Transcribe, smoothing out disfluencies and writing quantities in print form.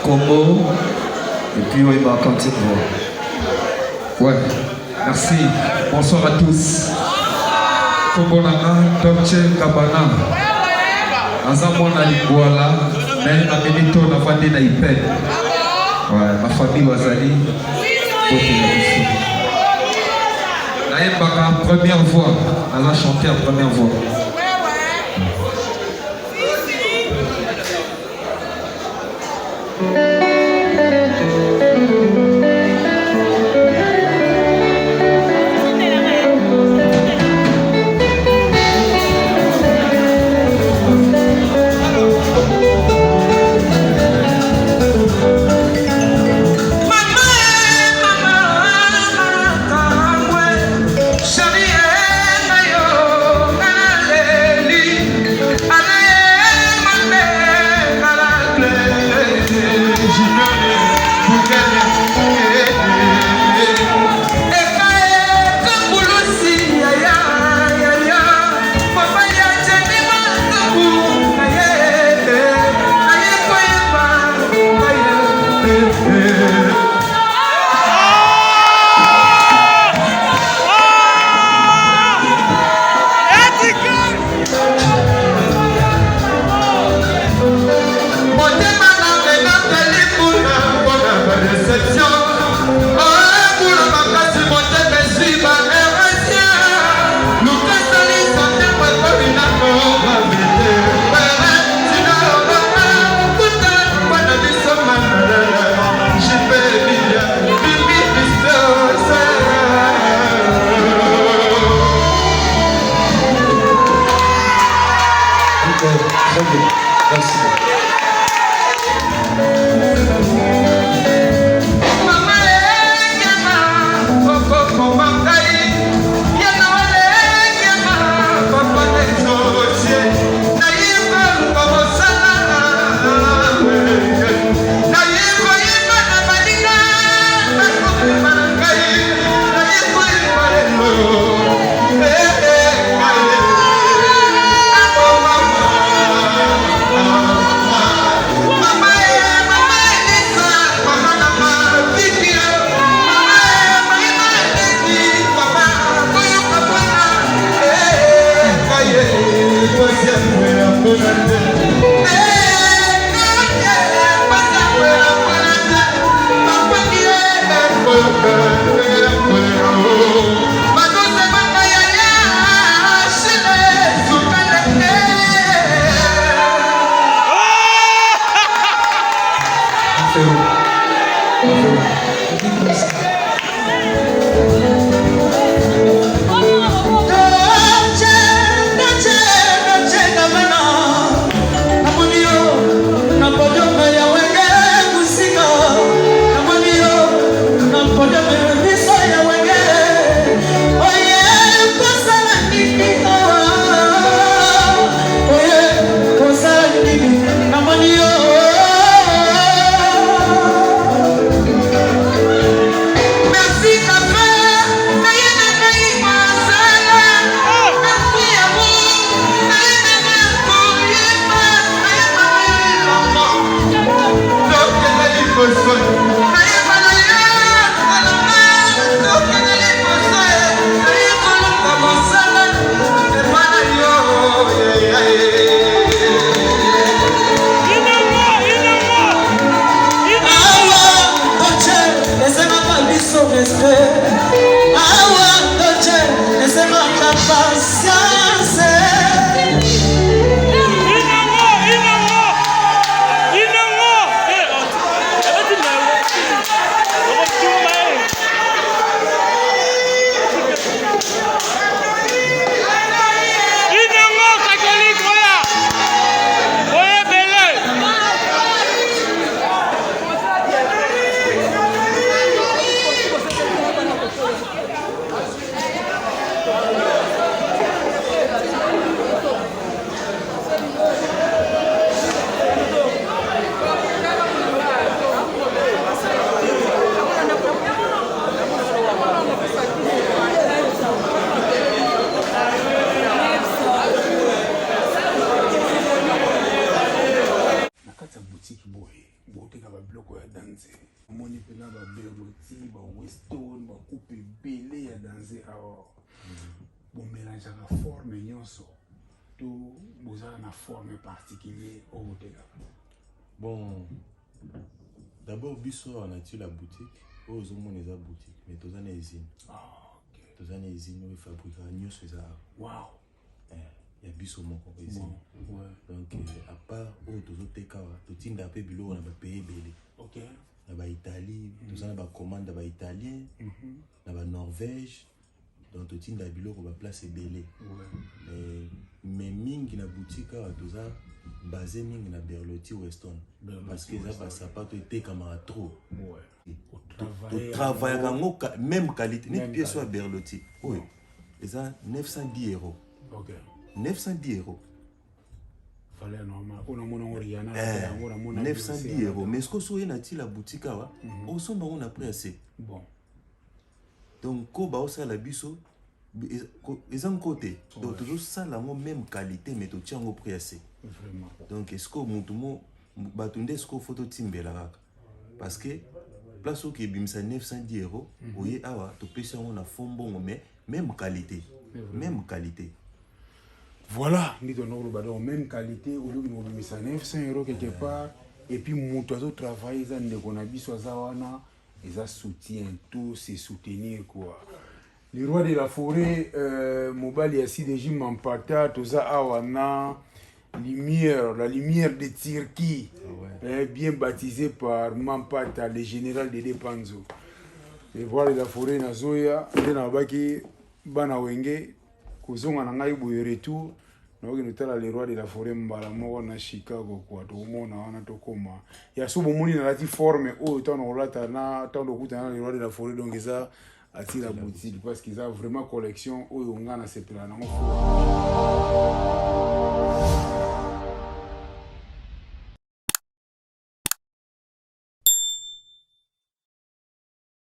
Congo et puis on va canter pour. Ouais, merci. Bonsoir à tous. Congo Nanga, Dolce Gabbana. Azamona Liguala, mais la minito n'a pas dit naïpé. Ouais, ma famille Wazali. Naïmbaka, première voix. Elle a chanté en première voix. stone bakupe ebele ya danse awa bomelangeaka forme nyonso to bozala na forme particulier oyo botekaka? Bon, d'abord biso on a la boutique oyo ozomona eza boutique mais toza na usine. Toza na usine oyo efabrikaka nyonso eza awa. Ya biso moko usine. Donc à part oyo tozoteka awa totinda mpe biloko na bapays ebele. Na baitalie toza na bacommande na baitalien na banorvège. Donc totinda biloko baplace ebele. Mais mingi na boutique awa toza basé mingi na Berlotti Weston parce que ça va sapato etekamaka trop. Travailler même qualité net pièce soit Berlotti. Oui. Ça 910 €. 910 €. Fallait normal. On a mon Oriana. 910 €. Mais ce que soit na ti la boutique awa, on somba on a pris assez. Bon. Donc ko ba osa la biso ils ont côté. Donc toujours ça la même qualité mais tu tiens au prix assez. Vraiment. Donc est-ce que mutumo batunde est-ce que photo timbela parce que place au qui bimsa 910 €, oye awa to pesa on a fond bon mais même qualité. Même qualité. Voilà, nous avons même qualité, au lieu de 900 € quelque part, et puis nous avons travaillé, nous avons soutien, tout c'est soutenir quoi. Les rois de la forêt, Mobali Assidéji Mampata, tout ça awana, lumière, la lumière de Tirki, bien baptisé par Mampata, le général de Depanzo. Les rois de la forêt, Nazoya, Denabaki, Banawenge, kozonga na ngai boye retour naoki notala le roi de la forêt mbala moko na Chicago kwa tomona wana tokoma ya so bomoni na lati forme oyo tano olata na tano kutana le roi de la forêt donc eza atira boutique parce qu'ils a vraiment collection oyo ngana sepela nango.